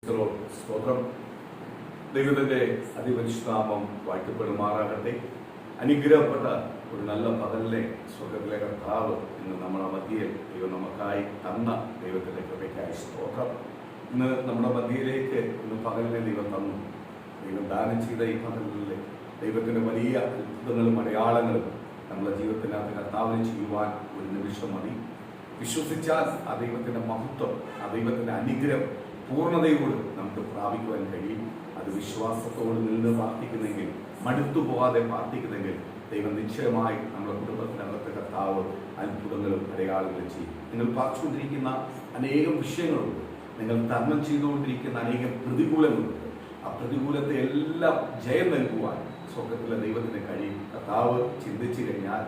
സ്തോത്രം. ദൈവത്തിന്റെ അതിപരിശുദ്ധനാമം വാഴ്ത്തപ്പെടുമാറാകട്ടെ. അനുഗ്രഹപ്പെട്ട ഒരു നല്ല പകലിനെ സ്വർഗത്തിലെ കർത്താവ് ഇന്ന് നമ്മുടെ മധ്യയിൽ ദൈവം നമുക്കായി തന്ന ദൈവത്തിന്റെ കൃപയ്ക്കായി സ്തോത്രം. ഇന്ന് നമ്മുടെ മധ്യയിലേക്ക് ഇന്ന് പകലിനെ ദൈവം തന്നു. ദൈവം ദാനം ചെയ്ത ഈ പകലിലെ ദൈവത്തിന്റെ വലിയ അത്ഭുതങ്ങളും അടയാളങ്ങളും നമ്മുടെ ജീവിതത്തിനകത്ത് കർത്താവിന് ചെയ്യുവാൻ ഒരു നിമിഷം മതി. വിശ്വസിച്ചാൽ ആ ദൈവത്തിന്റെ മഹത്വം, ആ ദൈവത്തിന്റെ അനുഗ്രഹം പൂർണ്ണതയോട് നമുക്ക് പ്രാപിക്കുവാൻ കഴിയും. അത് വിശ്വാസത്തോട് നിന്ന് പ്രാർത്ഥിക്കുന്നെങ്കിൽ, മടുത്തു പോകാതെ പ്രാർത്ഥിക്കുന്നെങ്കിൽ ദൈവം നിശ്ചയമായി നമ്മുടെ കുടുംബത്തിനകത്ത് കർത്താവ് അത്ഭുതങ്ങളും അടയാളങ്ങളും ചെയ്യും. നിങ്ങൾ പ്രാർത്ഥിച്ചുകൊണ്ടിരിക്കുന്ന അനേകം വിഷയങ്ങളുണ്ട്, നിങ്ങൾ തരണം ചെയ്തുകൊണ്ടിരിക്കുന്ന അനേകം പ്രതികൂലങ്ങളുണ്ട്. ആ പ്രതികൂലത്തെ എല്ലാം ജയം നൽകുവാൻ സ്വർഗത്തിലെ ദൈവത്തിന് കഴിയും. കർത്താവ് ചിന്തിച്ചു കഴിഞ്ഞാൽ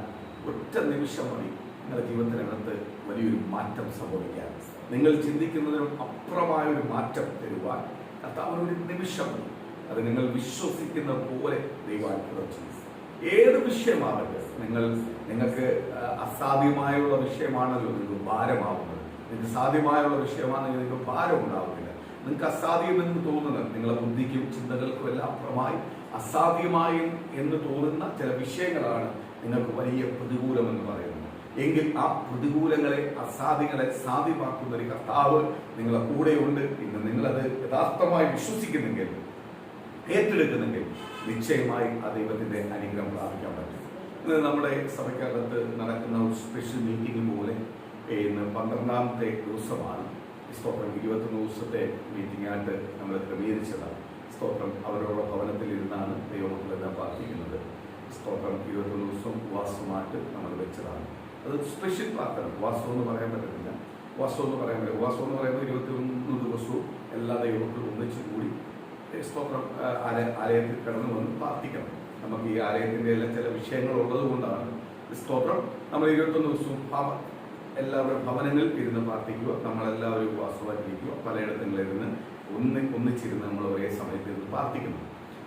ഒറ്റ നിമിഷം മതി നിങ്ങളുടെ ജീവിതത്തിനകത്ത് വലിയൊരു മാറ്റം സംഭവിക്കാൻ. നിങ്ങൾ ചിന്തിക്കുന്നതിനും അപ്പുറമായ ഒരു മാറ്റം തരുവാൻ കർത്താവിന് ഒരു നിമിഷം മതി. അത് നിങ്ങൾ വിശ്വസിക്കുന്ന പോലെ ദൈവം അത്ഭുതം ചെയ്യും. ഏത് വിഷയമാകട്ടെ, നിങ്ങൾക്ക് അസാധ്യമായുള്ള വിഷയമാണല്ലോ നിങ്ങൾക്ക് ഭാരമാവുന്നത്. നിങ്ങൾക്ക് സാധ്യമായുള്ള വിഷയമാണെങ്കിൽ നിങ്ങൾക്ക് ഭാരം ഉണ്ടാവുന്നില്ല. നിങ്ങൾക്ക് അസാധ്യമെന്ന് തോന്നുന്നത് നിങ്ങളുടെ ബുദ്ധിക്കും ചിന്തകൾക്കും എല്ലാം അപ്പുറമായി അസാധ്യമായി എന്ന് തോന്നുന്ന ചില വിഷയങ്ങളാണ് നിങ്ങൾക്ക് വലിയ പ്രതികൂലമെന്ന് പറയുന്നത്. എങ്കിൽ ആ പ്രതികൂലങ്ങളെ, അസാധ്യങ്ങളെ സാധ്യമാക്കുന്ന ഒരു കർത്താവ് നിങ്ങളെ കൂടെയുണ്ട്. ഇന്ന് നിങ്ങളത് യഥാർത്ഥമായി വിശ്വസിക്കുന്നെങ്കിൽ, ഏറ്റെടുക്കുന്നെങ്കിൽ നിശ്ചയമായി ആ ദൈവത്തിന്റെ അനുഗ്രഹം പ്രാപിക്കാൻ പറ്റും. ഇന്ന് നമ്മുടെ സഭയ്ക്കകത്ത് നടക്കുന്ന ഒരു സ്പെഷ്യൽ മീറ്റിംഗ് പോലെ ഇന്ന് 12ാമത്തെ ദിവസമാണ്. സ്തോത്രം 21 ദിവസത്തെ മീറ്റിംഗ് ആയിട്ട് നമ്മൾ ക്രമീകരിച്ചതാണ്. സ്തോത്രം അവരവരുടെ ഭവനത്തിൽ ഇരുന്നാണ് ദൈവമക്കളെല്ലാം പ്രാർത്ഥിക്കുന്നത്. സ്തോത്രം 21 ദിവസം ഉപവാസമായിട്ട് നമ്മൾ വെച്ചതാണ്. അത് സ്പെഷ്യൽ പ്രാർത്ഥന. ഉപവാസം എന്ന് പറയാൻ പറ്റത്തില്ല. ഉപവാസം എന്ന് പറയുമ്പോൾ 21 ദിവസവും എല്ലാ ദൈവമക്കളും ഒന്നിച്ചു കൂടി സ്തോത്രം ആലയത്തിൽ കടന്നു വന്ന് പ്രാർത്ഥിക്കണം. നമുക്ക് ഈ ആലയത്തിൻ്റെ എല്ലാം ചില വിഷയങ്ങൾ ഉള്ളത് കൊണ്ടാണ് സ്തോത്രം നമ്മൾ 21 ദിവസവും എല്ലാവരും ഭവനങ്ങളിൽ ഇരുന്ന് പ്രാർത്ഥിക്കുക. നമ്മളെല്ലാവരും ഉപവാസമായിട്ടിരിക്കുക. പലയിടങ്ങളിലിരുന്ന് ഒന്നിച്ചിരുന്ന് നമ്മൾ ഒരേ സമയത്ത് ഇരുന്ന് പ്രാർത്ഥിക്കുന്നു.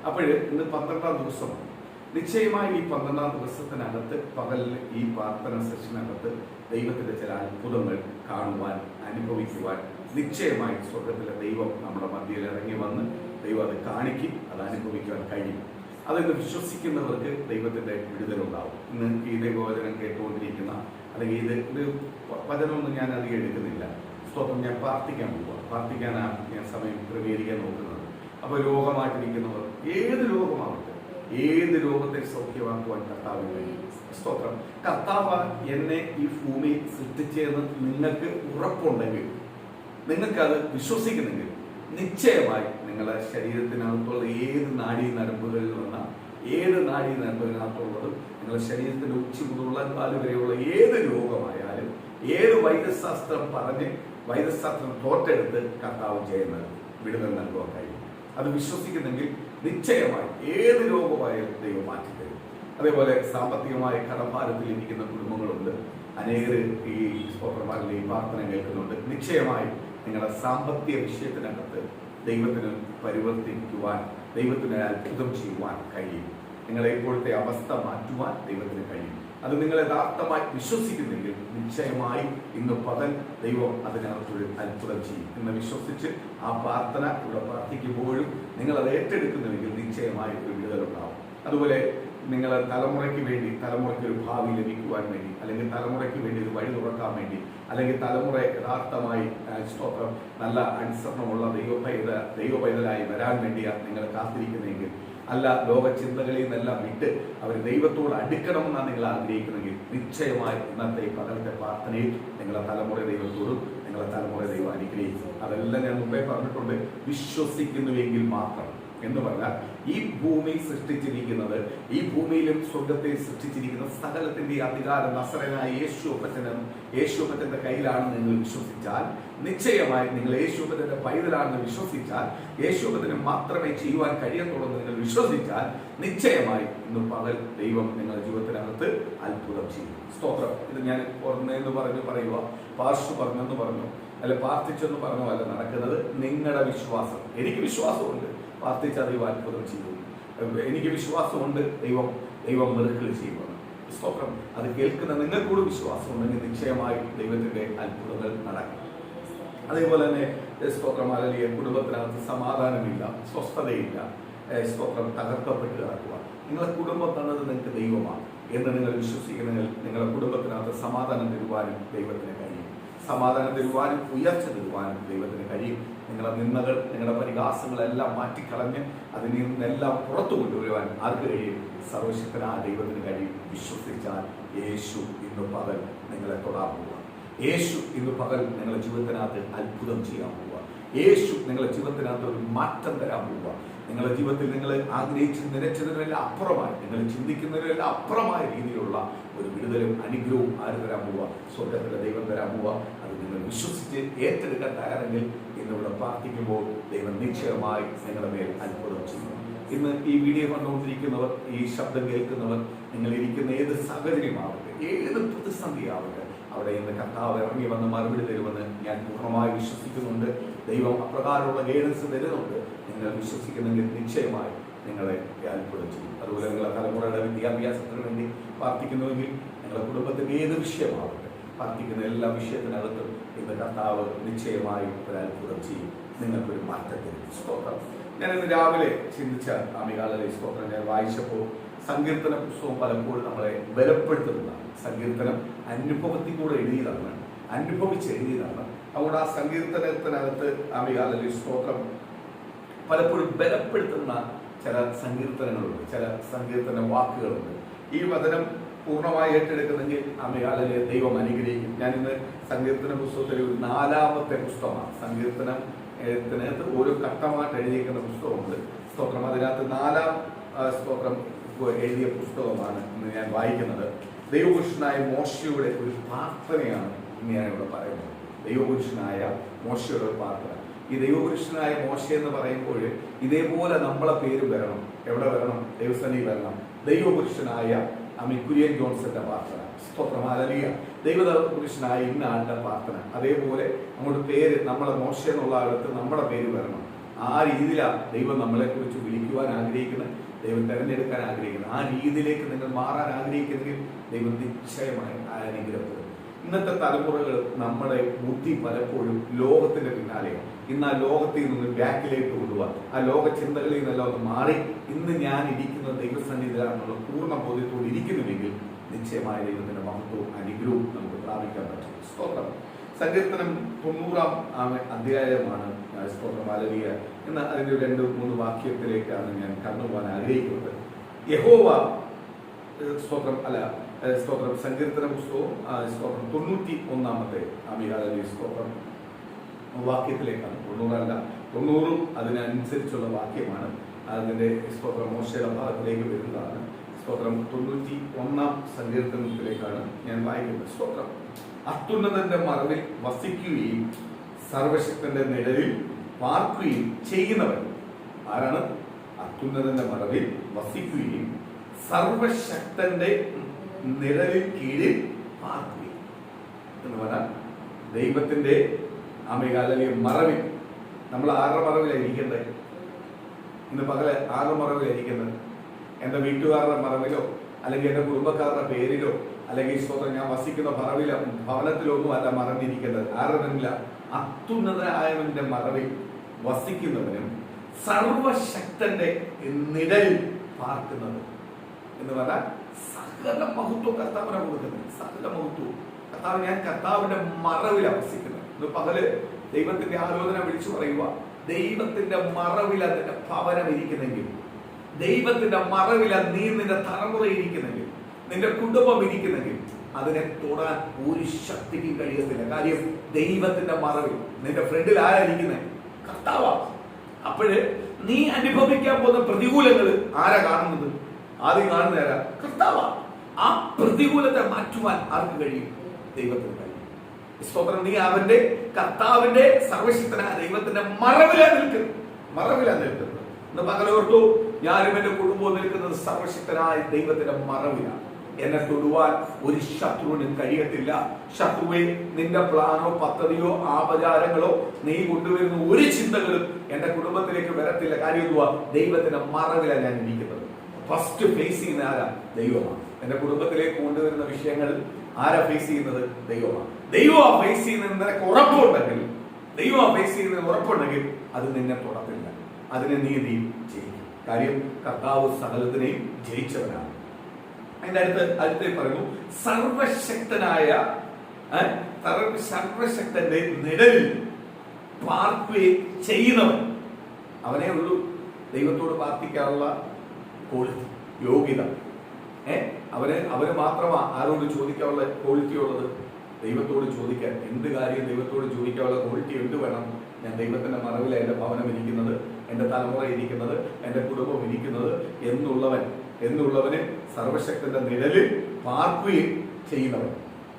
അപ്പോൾ ഇന്ന് 12ാം ദിവസമാണ്. നിശ്ചയമായി ഈ 12ാം ദിവസത്തിനകത്ത് പകലിൽ ഈ പ്രാർത്ഥന സെഷനകത്ത് ദൈവത്തിന്റെ ചില അത്ഭുതങ്ങൾ കാണുവാൻ, അനുഭവിക്കുവാൻ നിശ്ചയമായി സ്വർഗത്തിലെ ദൈവം നമ്മുടെ മധ്യയിൽ ഇറങ്ങി വന്ന് ദൈവം അത് കാണിക്കും, അത് അനുഭവിക്കുവാൻ കഴിയും. അതിന്ന് വിശ്വസിക്കുന്നവർക്ക് ദൈവത്തിന്റെ വിടുതലുണ്ടാവും. ഇന്ന് ഈ ദൈവവചനം കേട്ടുകൊണ്ടിരിക്കുന്ന, അല്ലെങ്കിൽ ഇത് വചനമൊന്നും ഞാൻ അധികം എടുക്കുന്നില്ല. സ്തോത്രം, ഞാൻ പ്രാർത്ഥിക്കാൻ പോവുക. പ്രാർത്ഥിക്കാനാണ് ഞാൻ സമയം ക്രമീകരിക്കാൻ നോക്കുന്നത്. അപ്പോൾ രോഗമായിട്ടിരിക്കുന്നവർ, ഏത് രോഗമാവട്ടെ, ഏത് രോഗത്തെ സൗഖ്യമാക്കുവാൻ കർത്താവിന് കഴിയും. സ്തോത്രം. കർത്താവ് എന്നെ ഈ ഭൂമിയിൽ സൃഷ്ടിച്ചതെന്ന് നിങ്ങൾക്ക് ഉറപ്പുണ്ടെങ്കിൽ, നിങ്ങൾക്കത് വിശ്വസിക്കുന്നെങ്കിൽ നിശ്ചയമായി നിങ്ങളുടെ ശരീരത്തിനകത്തുള്ള ഏത് നാഡീനരമ്പുകളിൽ വന്ന, ഏത് നാഡീനരമ്പുകളിനകത്തുള്ളതും നിങ്ങളുടെ ശരീരത്തിന്റെ ഉച്ചി മുതലുള്ള കാല് വരെയുള്ള ഏത് രോഗമായാലും, ഏത് വൈദ്യശാസ്ത്രം പറഞ്ഞ് വൈദ്യശാസ്ത്രം തോറ്റെടുത്ത് കർത്താവ് ചെയ്യുന്നത് വിടുതൽ നൽകുവാൻ കഴിയും. അത് വിശ്വസിക്കുന്നെങ്കിൽ നിശ്ചയമായി ഏത് രോഗമായാലും ദൈവം മാറ്റിത്തരും. അതേപോലെ സാമ്പത്തികമായ കടഭാരത്തിൽ ഇരിക്കുന്ന കുടുംബങ്ങളുണ്ട്. അനേകർ ഈ സ്തോത്രമാരിൽ ഈ പ്രാർത്ഥന കേൾക്കുന്നുണ്ട്. നിശ്ചയമായി നിങ്ങളുടെ സാമ്പത്തിക വിഷയത്തിനകത്ത് ദൈവത്തിന് പരിവർത്തിക്കുവാൻ, ദൈവത്തിന് അത്ഭുതം ചെയ്യുവാൻ കഴിയും. നിങ്ങളെ ഇപ്പോഴത്തെ അവസ്ഥ മാറ്റുവാൻ ദൈവത്തിന് കഴിയും. അത് നിങ്ങൾ യഥാർത്ഥമായി വിശ്വസിക്കുന്നെങ്കിൽ നിശ്ചയമായി ഇന്ന് പകൽ ദൈവം അതിനകത്തൊരു അത്ഭുതം ചെയ്യും. ഇന്ന് വിശ്വസിച്ച് ആ പ്രാർത്ഥന ഇവിടെ പ്രാർത്ഥിക്കുമ്പോഴും നിങ്ങൾ അത് ഏറ്റെടുക്കുന്നുവെങ്കിൽ നിശ്ചയമായി ഒരു വിടുതലുണ്ടാവും. അതുപോലെ നിങ്ങൾ തലമുറയ്ക്ക് വേണ്ടി, തലമുറയ്ക്ക് ഒരു ഭാവി ലഭിക്കുവാൻ വേണ്ടി, അല്ലെങ്കിൽ തലമുറയ്ക്ക് വേണ്ടി ഒരു വഴി തുറക്കാൻ വേണ്ടി, അല്ലെങ്കിൽ തലമുറ യഥാർത്ഥമായി സ്തോത്രം നല്ല അനുസരണമുള്ള ദൈവപൈതലായി വരാൻ വേണ്ടിയാണ് നിങ്ങൾ കാത്തിരിക്കുന്നതെങ്കിൽ, അല്ല ലോക ചിന്തകളിൽ നിന്നെല്ലാം വിട്ട് അവർ ദൈവത്തോട് അടുക്കണമെന്നാണ് നിങ്ങൾ ആഗ്രഹിക്കുന്നെങ്കിൽ നിശ്ചയമായി ഇന്നത്തെ പകലത്തെ പ്രാർത്ഥനയിൽ നിങ്ങളുടെ തലമുറ ദൈവത്തോടും നിങ്ങളുടെ തലമുറ ദൈവം അനുഗ്രഹിക്കും. അതെല്ലാം ഞാൻ മുമ്പേ പറഞ്ഞിട്ടുണ്ട്. വിശ്വസിക്കുന്നുവെങ്കിൽ മാത്രം എന്ന് പറഞ്ഞാൽ ഈ ഭൂമി സൃഷ്ടിച്ചിരിക്കുന്നത്, ഈ ഭൂമിയിലും സ്വർഗത്തെ സൃഷ്ടിച്ചിരിക്കുന്ന സകലത്തിന്റെ അധികാരം നസറേനായ യേശുപ്പച്ചന്റെ കയ്യിലാണെന്ന് നിങ്ങൾ വിശ്വസിച്ചാൽ, നിശ്ചയമായി നിങ്ങൾ യേശുപ്പച്ചന്റെ പൈതലാണെന്ന് വിശ്വസിച്ചാൽ, യേശുപ്പച്ചന് മാത്രമേ ചെയ്യുവാൻ കഴിയത്തുള്ളൂ നിങ്ങൾ വിശ്വസിച്ചാൽ, നിശ്ചയമായി ഇന്ന് പകൽ ദൈവം നിങ്ങളുടെ ജീവിതത്തിനകത്ത് അത്ഭുതം ചെയ്യും. സ്തോത്രം. ഇത് ഞാൻ പറഞ്ഞെന്ന് പറയുക, പാർശ്വ പറഞ്ഞെന്ന് പറഞ്ഞു, അല്ല പ്രാർത്ഥിച്ചെന്ന് പറഞ്ഞോ അല്ല നടക്കുന്നത്. നിങ്ങളുടെ വിശ്വാസം. എനിക്ക് വിശ്വാസമുണ്ട് പ്രാർത്ഥിച്ച ദൈവം അത്ഭുതം ചെയ്തു. എനിക്ക് വിശ്വാസമുണ്ട് ദൈവം മിറക്കിൾ ചെയ്യുമെന്ന്. സ്തോത്രം. അത് കേൾക്കുന്ന നിങ്ങൾക്കൂടെ വിശ്വാസം ഉണ്ടെങ്കിൽ നിശ്ചയമായി ദൈവത്തിന്റെ അത്ഭുതങ്ങൾ നടക്കും. അതേപോലെ തന്നെ സ്തോത്രം ഹല്ലേലൂയ, കുടുംബത്തിനകത്ത് സമാധാനമില്ല, സ്വസ്ഥതയില്ല, സ്തോത്രം തകർക്കപ്പെട്ട് കിടക്കുക. നിങ്ങളുടെ കുടുംബം തന്നത് നിങ്ങൾക്ക് ദൈവമാണ് എന്ന് നിങ്ങൾ വിശ്വസിക്കുന്നെങ്കിൽ നിങ്ങളുടെ കുടുംബത്തിനകത്ത് സമാധാനം തരുവാനും ദൈവത്തിന് കഴിയും. സമാധാനം തരുവാനും ഉയർച്ച തരുവാനും ദൈവത്തിന് കഴിയും. നിങ്ങളുടെ നിന്ദകൾ, നിങ്ങളുടെ പരിഹാസങ്ങളെല്ലാം മാറ്റിക്കളഞ്ഞ് അതിൽ നിന്നെല്ലാം പുറത്തു കൊണ്ടുവരുവാൻ ആർക്ക് കഴിയും? സർവശക്തനായ ദൈവത്തിന് കഴിയും. വിശ്വസിച്ചാൽ യേശു ഇന്ന് പകൽ നിങ്ങളെ തൊടാൻ പോവുക. യേശു ഇന്ന് പകൽ നിങ്ങളുടെ ജീവിതത്തിനകത്ത് അത്ഭുതം ചെയ്യാൻ പോവുക. യേശു നിങ്ങളുടെ ജീവിതത്തിനകത്ത് ഒരു മാറ്റം തരാൻ പോവുക. നിങ്ങളുടെ ജീവിതത്തിൽ നിങ്ങൾ ആഗ്രഹിച്ച് നിലച്ചതിനെല്ലാം അപ്പുറമായി, നിങ്ങൾ ചിന്തിക്കുന്നതിനെല്ലാം അപ്പുറമായ രീതിയിലുള്ള ഒരു വിടുതലും അനുഗ്രഹവും ആര് തരാൻ പോവുക? സ്വർഗത്തിലെ ദൈവം തരാൻ പോവുക. അത് നിങ്ങൾ വിശ്വസിച്ച് ഏറ്റെടുക്കാൻ തയ്യാറെങ്കിൽ ഇന്നിവിടെ പ്രാർത്ഥിക്കുമ്പോൾ ദൈവം നിശ്ചയമായി നിങ്ങളുടെ മേൽ അത്ഭുതം ചെയ്യും. ഇന്ന് ഈ വീഡിയോ കണ്ടുകൊണ്ടിരിക്കുന്നവർ, ഈ ശബ്ദം കേൾക്കുന്നവർ, നിങ്ങൾ ഇരിക്കുന്ന ഏത് സാഹചര്യമാവട്ടെ, ഏത് പ്രതിസന്ധിയാവട്ടെ, അവിടെ ഇന്ന് കർത്താവ് ഇറങ്ങി വന്ന് മറുപടി തരുമെന്ന് ഞാൻ പൂർണ്ണമായി വിശ്വസിക്കുന്നുണ്ട്. ദൈവം അപ്രകാരമുള്ള ഗൈഡൻസ് തരുന്നുണ്ട്. നിങ്ങൾ വിശ്വസിക്കുന്നെങ്കിൽ നിശ്ചയമായി നിങ്ങളെ അത്ഭുതം ചെയ്യും. അതുപോലെ നിങ്ങളുടെ തലമുറയുടെ വിദ്യാഭ്യാസത്തിന് വേണ്ടി പ്രാർത്ഥിക്കുന്നുവെങ്കിൽ നിങ്ങളുടെ കുടുംബത്തിന്റെ ഏത് വിഷയമാവട്ടെ, പ്രാർത്ഥിക്കുന്ന എല്ലാ വിഷയത്തിനകത്തും ഇന്ന് കർത്താവ് നിശ്ചയമായി ഒരു അത്ഭുതം ചെയ്യും. നിങ്ങൾക്കൊരു മാറ്റം തരും. സ്തോത്രം. ഞാൻ ഇന്ന് രാവിലെ ചിന്തിച്ച ആമികാലയിലെ സ്തോത്രം ഞാൻ വായിച്ചപ്പോൾ സങ്കീർത്തന പുസ്തകം പലപ്പോഴും നമ്മളെ ബലപ്പെടുത്തുന്നതാണ്. സങ്കീർത്തനം അനുഭവത്തിൽ കൂടെ എഴുതിയതാണ്, അനുഭവിച്ച് എഴുതിയതാണ്. അതുകൊണ്ട് ആ സങ്കീർത്തനത്തിനകത്ത് ആമികാലയിലെ സ്തോത്രം പലപ്പോഴും ബലപ്പെടുത്തുന്ന ചില സങ്കീർത്തനങ്ങളുണ്ട്, ചില സങ്കീർത്തന വാക്കുകളുണ്ട്. ഈ വചനം പൂർണ്ണമായി ഏറ്റെടുക്കുന്നെങ്കിൽ ആമികാലയിലെ ദൈവം അനുഗ്രഹിക്കും. ഞാനിന്ന് സങ്കീർത്തന പുസ്തകത്തിലെ ഒരു 4ാമത്തെ പുസ്തകമാണ്. സങ്കീർത്തനത്തിനകത്ത് ഓരോ ഘട്ടമായിട്ട് എഴുതിയിരിക്കുന്ന പുസ്തകമുണ്ട്. സ്തോത്രം. അതിനകത്ത് 4ാം സ്തോത്രം എഴുതിയ പുസ്തകമാണ് ഇന്ന് ഞാൻ വായിക്കുന്നത്. ദൈവപുരുഷനായ മോശയുടെ ഒരു പ്രാർത്ഥനയാണ് ഇന്ന് ഞാൻ ഇവിടെ പറയുന്നത്. ദൈവപുരുഷനായ മോശയുടെ ഒരു പ്രാർത്ഥന. ഈ ദൈവപുരുഷനായ മോശ എന്ന് പറയുമ്പോൾ ഇതേപോലെ നമ്മളെ പേര് വരണം. എവിടെ വരണം? ദൈവസന്നിധി വരണം. ദൈവപുരുഷനായ കുര്യൻ ജോൺസന്റെ പ്രാർത്ഥന. സ്തോത്രം. ഹല്ലേലൂയ. ദൈവപുരുഷനായ ഇന്ന ആളുടെ പ്രാർത്ഥന. അതേപോലെ നമ്മുടെ പേര്, നമ്മളെ മോശ എന്നുള്ള ആളത്ത് നമ്മുടെ പേര് വരണം. ആ രീതിയിലാണ് ദൈവം നമ്മളെ കുറിച്ച് വിളിക്കുവാൻ ആഗ്രഹിക്കുന്നത്, ദൈവം തിരഞ്ഞെടുക്കാൻ ആഗ്രഹിക്കുന്നത്. ആ രീതിയിലേക്ക് നിങ്ങൾ മാറാൻ ആഗ്രഹിക്കുന്നെങ്കിൽ ദൈവം നിശ്ചയമായി അനുഗ്രഹപ്പെടും. ഇന്നത്തെ തലമുറകൾ നമ്മുടെ ബുദ്ധി പലപ്പോഴും ലോകത്തിന്റെ പിന്നാലെയാണ്. ഇന്ന് ആ ലോകത്തിൽ നിന്ന് ബാക്കിലേക്ക് കൊണ്ടുപോകാൻ, ആ ലോക ചിന്തകളിൽ നിന്നെല്ലാം ഒന്ന് മാറി ഇന്ന് ഞാൻ ഇരിക്കുന്ന ദൈവസന്നിധിയിലാണെന്നുള്ള പൂർണ്ണ ബോധ്യത്തോട് ഇരിക്കുന്നുവെങ്കിൽ നിശ്ചയമായ ദൈവത്തിന്റെ മഹത്വവും അനുഗ്രഹവും നമുക്ക് പ്രാപിക്കാൻ പറ്റും. സ്തോത്രം. സങ്കീർത്തനം 90-ാം അധ്യായമാണ് സ്തോത്രം. ഹല്ലേലൂയ. എന്ന അതിന്റെ 2-3 വാക്യത്തിലേക്കാണ് ഞാൻ കടന്നുപോകാൻ ആഗ്രഹിക്കുന്നത്. യഹോവ സ്തോത്രം സ്തോത്രം. സങ്കീർത്തന പുസ്തകവും സ്തോത്രം 91-ാമത്തെ സ്തോത്രം വാക്യത്തിലേക്കാണ്. 90 90 അതിനനുസരിച്ചുള്ള വാക്യമാണ്. അതിന്റെ സ്തോത്രം മോശയുടെ ഭാഗത്തിലേക്ക് വരുന്നതാണ്. സ്തോത്രം 91-ാം സങ്കീർത്തനത്തിലേക്കാണ് ഞാൻ വായിക്കുന്നത്. സ്തോത്രം. അത്യുന്നതന്റെ മറവിൽ വസിക്കുകയും സർവശക്തന്റെ നിഴലിൽ പാർക്കുകയും ചെയ്യുന്നവൻ ആരാണ്? അത്യുന്നതന്റെ മറവിൽ വസിക്കുകയും സർവശക്തന്റെ നിഴലിൽ കീഴിൽ പാർക്കുകയും എന്ന് പറഞ്ഞാൽ ദൈവത്തിന്റെ ആമികാലയിലെ മറവിൽ. നമ്മൾ ആരുടെ മറവിലായിരിക്കുന്നത്? ഇന്ന് പകല് ആരുടെ മറവിലായിരിക്കുന്നത്? എൻ്റെ വീട്ടുകാരുടെ മറവിലോ അല്ലെങ്കിൽ എൻ്റെ കുടുംബക്കാരുടെ പേരിലോ അല്ലെങ്കിൽ സ്തോത്രം ഞാൻ വസിക്കുന്ന ഭവനത്തിലൊന്നും അല്ല മറന്നിരിക്കുന്നത്. ആരുമില്ല. അത്യുന്നതനായവന്റെ മറവിൽ വസിക്കുന്നവനും സർവശക്തന്റെ നിഴലിൽ പാർക്കുന്നത് എന്ന് പറഞ്ഞാൽ സകല മഹത്വം കർത്താവിനെ കൊടുക്കുന്നത്. സകല മഹത്വവും കർത്താവ്, ഞാൻ കർത്താവിന്റെ മറവിലാണ് വസിക്കുന്നത്. ഇന്ന് പകല് ദൈവത്തിന്റെ ആലോചന വിളിച്ചു പറയുക. ദൈവത്തിന്റെ മറവില നിന്റെ ഭവനം ഇരിക്കുന്നെങ്കിൽ, ദൈവത്തിന്റെ മറവില നീ നിന്റെ തലമുറ ഇരിക്കുന്നെങ്കിൽ, നിന്റെ കുടുംബം ഇരിക്കുന്നെങ്കിൽ അതിനെ തൊടാൻ ഒരു ശക്തിക്കും കഴിയത്തില്ല. കാര്യം ദൈവത്തിന്റെ മറവിൽ നിന്റെ ഫ്രണ്ടിൽ ആരായിരിക്കുന്നത്? കർത്താവാ. അപ്പോഴ് നീ അനുഭവിക്കാൻ പോകുന്ന പ്രതികൂലങ്ങൾ ആരാ കാണുന്നത്? ആദ്യം കാണുന്ന ആരാ? കർത്താവാ. ആ പ്രതികൂലത്തെ മാറ്റുവാൻ ആർക്ക് കഴിയും? ദൈവത്തിന് കഴിയും. സ്തോത്രം. നീ അവന്റെ കർത്താവിന്റെ സർവശക്തനായ ദൈവത്തിന്റെ മറവിലാ നിൽക്കുന്നത്. ഇന്ന് പകലോർത്തു, ഞാനും എന്റെ കുടുംബവും നിൽക്കുന്നത് സർവശക്തനായ ദൈവത്തിന്റെ മറവിലാണ്. എന്നെ തൊടുവാൻ ഒരു ശത്രുവിനും കഴിയത്തില്ല. ശത്രുവെ, നിന്റെ പ്ലാനോ പദ്ധതിയോ ആപചാരങ്ങളോ നീ കൊണ്ടുവരുന്ന ഒരു ചിന്തകളും എന്റെ കുടുംബത്തിലേക്ക് വരത്തില്ല. കാര്യം എന്തുവാ? ദൈവത്തിന്റെ മറവിലാണ് ഞാൻ ഇരിക്കുന്നത്. ഫസ്റ്റ് ഫേസ് ചെയ്യുന്ന ആരാ? ദൈവമാണ്. എന്റെ കുടുംബത്തിലേക്ക് കൊണ്ടുവരുന്ന വിഷയങ്ങൾ ആരാ ഫേസ് ചെയ്യുന്നത്? ദൈവമാണ്. ദൈവം ഫേസ് ചെയ്യുന്നത് നിനക്ക് ഉറപ്പുണ്ടെങ്കിൽ ദൈവം ഫേസ് ചെയ്യുന്നതിന് ഉറപ്പുണ്ടെങ്കിൽ അത് നിന്നെ തൊടത്തില്ല, അതിനെ നീതി ചെയ്യും. കാര്യം കർത്താവ് സകലത്തിനെയും ജയിച്ചവനാണ്. അതിന്റെ അടുത്ത് പറയുന്നു, സർവശക്തനായ സർവശക്തന്റെ നിഴലിൽ പാർക്കുകയും ചെയ്യുന്നവൻ. അവനേ ഉള്ളൂ ദൈവത്തോട് പ്രാർത്ഥിക്കാനുള്ള യോഗ്യത. അവന് മാത്രമാ ആരോട് ചോദിക്കാനുള്ള ക്വാളിറ്റി ഉള്ളത്? ദൈവത്തോട് ചോദിക്കാൻ. എന്ത് കാര്യം ദൈവത്തോട് ചോദിക്കാനുള്ള ക്വാളിറ്റി എന്ത് വേണം? ഞാൻ ദൈവത്തിന്റെ മറവിലാണ് എൻ്റെ ഭവനം ഇരിക്കുന്നത്, എൻ്റെ തലമുറ ഇരിക്കുന്നത്, എൻ്റെ കുടുംബം ഇരിക്കുന്നത് എന്നുള്ളവന് സർവശക്തന്റെ നിഴലിൽ പാർക്കുകയും ചെയ്യുന്നവൻ.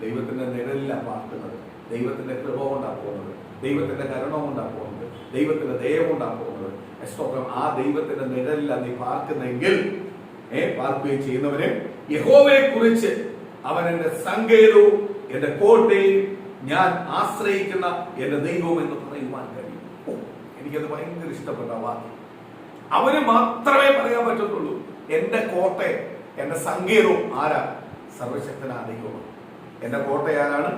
ദൈവത്തിന്റെ നിഴലിലാണ് പാർക്കുന്നത്. ദൈവത്തിന്റെ കൃപ കൊണ്ടാണ് പോകുന്നത്, ദൈവത്തിന്റെ കരുണ കൊണ്ടാണ് പോകുന്നത്, ദൈവത്തിന്റെ ദയ കൊണ്ടാണ് പോകുന്നത്. സ്തോത്രം. ആ ദൈവത്തിന്റെ നിഴലിലാണ് നീ പാർക്കുന്നെങ്കിൽ, പാർക്കുകയും ചെയ്യുന്നവന് യഹോവയെ കുറിച്ച് അവൻ എന്റെ സങ്കേതവും എന്റെ കോട്ടയും ഞാൻ ആശ്രയിക്കുന്ന എന്റെ ദൈവവും എന്ന് പറയുവാൻ കഴിയും. എനിക്കത് ഭയങ്കര ഇഷ്ടപ്പെട്ട വാക്യം. അവന് മാത്രമേ പറയാൻ പറ്റത്തുള്ളൂ. എന്റെ കോട്ടയും എന്റെ സങ്കേതവും ആരാ? സർവശക്തനായ ദൈവമാണ്. എന്റെ കോട്ട ആരാണ്?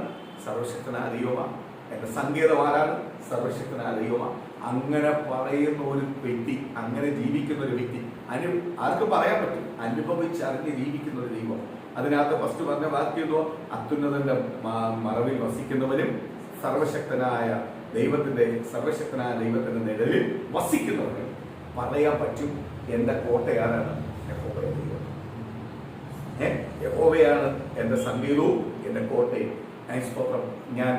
സർവശക്തനായ ദൈവമാണ്. എന്റെ സങ്കേതം ആരാണ്? സർവശക്തനായ ദൈവമാണ്. അങ്ങനെ പറയുന്ന ഒരു വ്യക്തി, അങ്ങനെ ജീവിക്കുന്ന ഒരു വ്യക്തി, ആർക്ക് പറയാൻ പറ്റും? അനുഭവിച്ചറിഞ്ഞ് ജീവിക്കുന്ന ഒരു ദൈവം. അതിനകത്ത് ഫസ്റ്റ് പറഞ്ഞ വാക്യം അത്യുന്നതന്റെ മറവിൽ വസിക്കുന്നവനും സർവശക്തനായ ദൈവത്തിന്റെ നിഴലിൽ വസിക്കുന്നവനും പറയാൻ പറ്റും എന്റെ കോട്ടയാരാണ്? യഹോവയാണ് എന്റെ സങ്കേതവും എന്റെ കോട്ടയും. സ്തോത്രം. ഞാൻ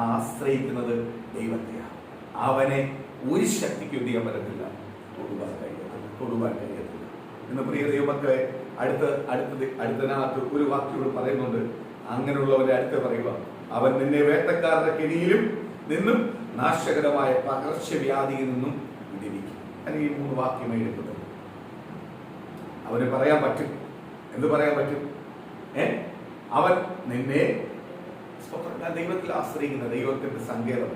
ആശ്രയിക്കുന്നത് ദൈവത്തെയാണ്. അവനെ ഒരു ശക്തിക്ക് എന്ത് ചെയ്യാൻ പറ്റത്തില്ല, തൊടുവാൻ കഴിയത്തില്ല. ഇന്ന് പ്രിയ ദൈവമക്കളെ, അടുത്തതിനകത്ത് ഒരു വാക്യോട് പറയുന്നുണ്ട്. അങ്ങനെയുള്ളവരെ അടുത്ത് പറയുക, അവൻ നിന്നെ വേട്ടക്കാരുടെ കെണിയിലും നിന്നും നാശകരമായ പകർച്ചവ്യാധിയിൽ നിന്നും വിടിവിക്കും. അല്ലെങ്കിൽ ഈ 3 വാക്യമേ എടുക്കുന്നത്. അവന് പറയാൻ പറ്റും. എന്ത് പറയാൻ പറ്റും? അവൻ നിന്നെ, ഞാൻ ദൈവത്തിൽ ആശ്രയിക്കുന്ന, ദൈവത്തിന്റെ സങ്കേതം,